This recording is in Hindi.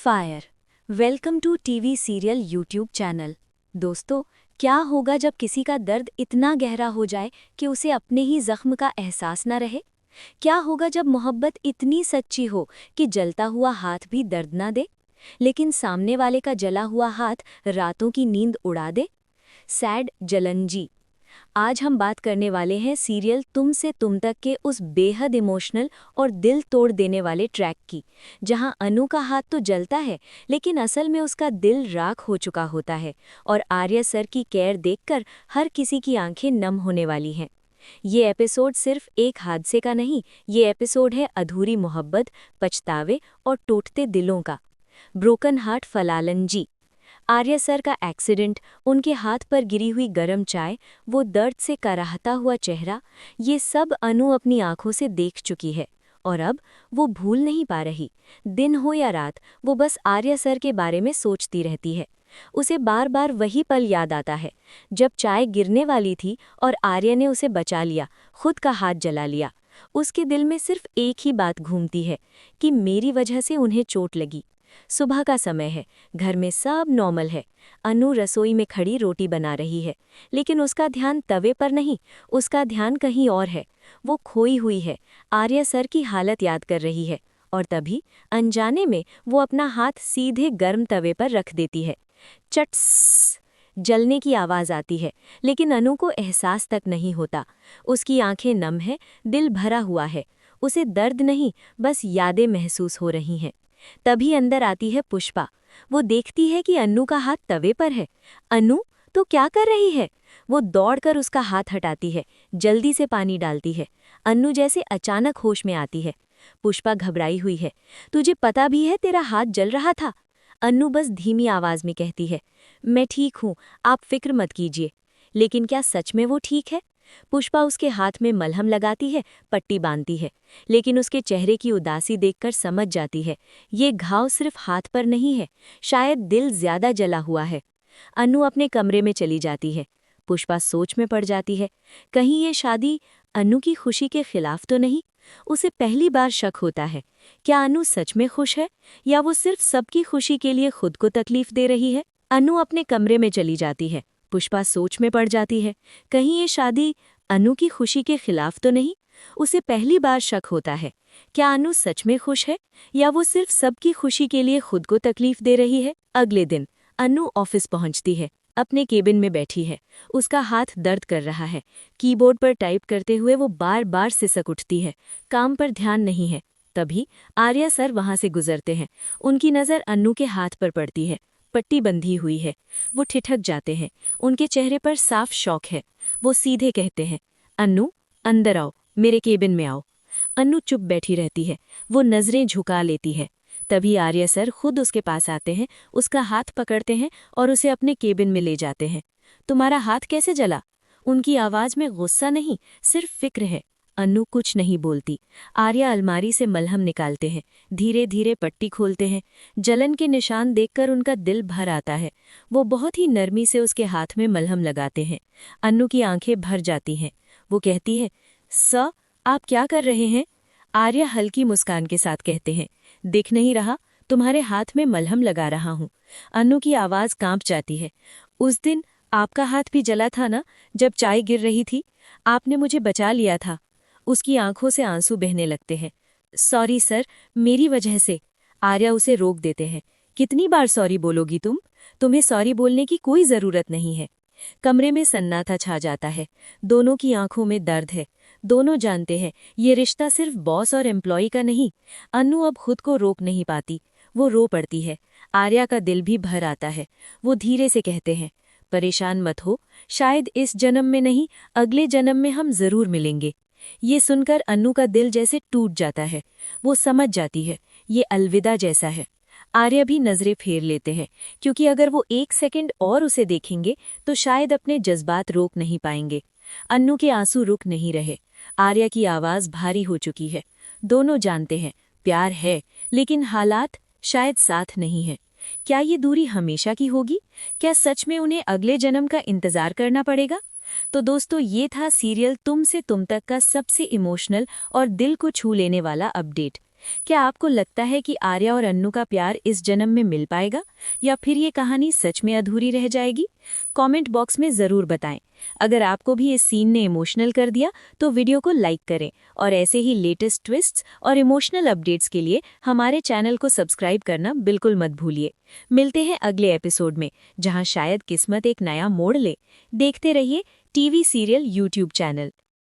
Fire. Welcome to TV serial YouTube channel. दोस्तों, क्या होगा जब किसी का दर्द इतना गहरा हो जाए कि उसे अपने ही जख्म का एहसास न रहे? क्या होगा जब मोहब्बत इतनी सच्ची हो कि जलता हुआ हाथ भी दर्द ना दे, लेकिन सामने वाले का जला हुआ हाथ रातों की नींद उड़ा दे? सैड जलनजी। आज हम बात करने वाले हैं सीरियल तुम से तुम तक के उस बेहद इमोशनल और दिल तोड़ देने वाले ट्रैक की, जहां अनु का हाथ तो जलता है लेकिन असल में उसका दिल राख हो चुका होता है और आर्या सर की केयर देखकर हर किसी की आंखें नम होने वाली हैं। ये एपिसोड सिर्फ एक हादसे का नहीं, ये एपिसोड है अधूरी मोहब्बत, पछतावे और टूटते दिलों का। ब्रोकन हार्ट फलालनजी। आर्या सर का एक्सीडेंट, उनके हाथ पर गिरी हुई गरम चाय, वो दर्द से कराहता हुआ चेहरा, ये सब अनु अपनी आंखों से देख चुकी है और अब वो भूल नहीं पा रही। दिन हो या रात, वो बस आर्या सर के बारे में सोचती रहती है। उसे बार बार वही पल याद आता है जब चाय गिरने वाली थी और आर्या ने उसे बचा लिया, खुद का हाथ जला लिया। उसके दिल में सिर्फ एक ही बात घूमती है कि मेरी वजह से उन्हें चोट लगी। सुबह का समय है, घर में सब नॉर्मल है। अनु रसोई में खड़ी रोटी बना रही है, लेकिन उसका ध्यान तवे पर नहीं, उसका ध्यान कहीं और है। वो खोई हुई है, आर्या सर की हालत याद कर रही है और तभी अनजाने में वो अपना हाथ सीधे गर्म तवे पर रख देती है। चट्स जलने की आवाज़ आती है, लेकिन अनु को एहसास तक नहीं होता। उसकी आंखें नम है, दिल भरा हुआ है। उसे दर्द नहीं, बस यादें महसूस हो रही हैं। तभी अंदर आती है पुष्पा। वो देखती है कि अन्नू का हाथ तवे पर है। अनु, तो क्या कर रही है? वो दौड़कर उसका हाथ हटाती है, जल्दी से पानी डालती है। अन्नू जैसे अचानक होश में आती है। पुष्पा घबराई हुई है। तुझे पता भी है तेरा हाथ जल रहा था? अन्नू बस धीमी आवाज में कहती है, मैं ठीक हूँ, आप फिक्र मत कीजिए। लेकिन क्या सच में वो ठीक है? पुष्पा उसके हाथ में मलहम लगाती है, पट्टी बांधती है, लेकिन उसके चेहरे की उदासी देखकर समझ जाती है ये घाव सिर्फ हाथ पर नहीं है, शायद दिल ज्यादा जला हुआ है। अनु अपने कमरे में चली जाती है। पुष्पा सोच में पड़ जाती है, कहीं ये शादी अनु की खुशी के खिलाफ तो नहीं? उसे पहली बार शक होता है, क्या अनु सच में खुश है या वो सिर्फ सबकी खुशी के लिए खुद को तकलीफ दे रही है? अनु अपने कमरे में चली जाती है। पुष्पा सोच में पड़ जाती है, कहीं ये शादी अनु की खुशी के खिलाफ तो नहीं? उसे पहली बार शक होता है, क्या अनु सच में खुश है या वो सिर्फ सबकी खुशी के लिए खुद को तकलीफ दे रही है? अगले दिन अनु ऑफिस पहुंचती है, अपने केबिन में बैठी है। उसका हाथ दर्द कर रहा है। कीबोर्ड पर टाइप करते हुए वो बार बार सिसक उठती है। काम पर ध्यान नहीं है। तभी आर्या सर वहां से गुजरते हैं। उनकी नज़र अन्नू के हाथ पर पड़ती है। पट्टी बंधी हुई है। वो ठिठक जाते हैं। उनके चेहरे पर साफ शौक है। वो सीधे कहते हैं, अन्नू, अंदर आओ, मेरे केबिन में आओ। अन्नू चुप बैठी रहती है। वो नजरें झुका लेती है। तभी आर्या सर खुद उसके पास आते हैं, उसका हाथ पकड़ते हैं और उसे अपने केबिन में ले जाते हैं। तुम्हारा हाथ कैसे जला? उनकी आवाज में गुस्सा नहीं, सिर्फ फिक्र है। अन्नू कुछ नहीं बोलती। आर्या अलमारी से मलहम निकालते हैं, धीरे धीरे पट्टी खोलते हैं। जलन के निशान देखकर उनका दिल भर आता है। वो बहुत ही नरमी से उसके हाथ में मलहम लगाते हैं। अन्नू की आंखें भर जाती हैं। वो कहती है, सर, आप क्या कर रहे हैं? आर्या हल्की मुस्कान के साथ कहते हैं, दिख नहीं रहा, तुम्हारे हाथ में मलहम लगा रहा हूँ। अन्नू की आवाज कांप जाती है। उस दिन आपका हाथ भी जला था ना, जब चाय गिर रही थी? आपने मुझे बचा लिया था। उसकी आंखों से आंसू बहने लगते हैं। सॉरी सर, मेरी वजह से। आर्या उसे रोक देते हैं। कितनी बार सॉरी बोलोगी तुम? तुम्हें सॉरी बोलने की कोई जरूरत नहीं है। कमरे में सन्नाटा छा जाता है। दोनों की आंखों में दर्द है। दोनों जानते हैं ये रिश्ता सिर्फ बॉस और एम्प्लॉय का नहीं। अन्नू अब खुद को रोक नहीं पाती। वो रो पड़ती है। आर्या का दिल भी भर आता है। वो धीरे से कहते हैं, परेशान मत हो, शायद इस जन्म में नहीं, अगले जन्म में हम जरूर मिलेंगे। ये सुनकर अन्नू का दिल जैसे टूट जाता है। वो समझ जाती है ये अलविदा जैसा है। आर्या भी नजरें फेर लेते हैं, क्योंकि अगर वो एक सेकंड और उसे देखेंगे तो शायद अपने जज्बात रोक नहीं पाएंगे। अन्नू के आंसू रुक नहीं रहे। आर्या की आवाज भारी हो चुकी है। दोनों जानते हैं प्यार है, लेकिन हालात शायद साथ नहीं है। क्या ये दूरी हमेशा की होगी? क्या सच में उन्हें अगले जन्म का इंतजार करना पड़ेगा? तो दोस्तों, ये था सीरियल तुम से तुम तक का सबसे इमोशनल और दिल को छू लेने वाला अपडेट। क्या आपको लगता है कि आर्या और अन्नू का प्यार इस जन्म में मिल पाएगा, या फिर ये कहानी सच में अधूरी रह जाएगी? कमेंट बॉक्स में ज़रूर बताएं। अगर आपको भी इस सीन ने इमोशनल कर दिया तो वीडियो को लाइक करें, और ऐसे ही लेटेस्ट ट्विस्ट्स और इमोशनल अपडेट्स के लिए हमारे चैनल को सब्सक्राइब करना बिल्कुल मत भूलिए। मिलते हैं अगले एपिसोड में, जहां शायद किस्मत एक नया मोड़ ले। देखते रहिए टीवी सीरियल यूट्यूब चैनल।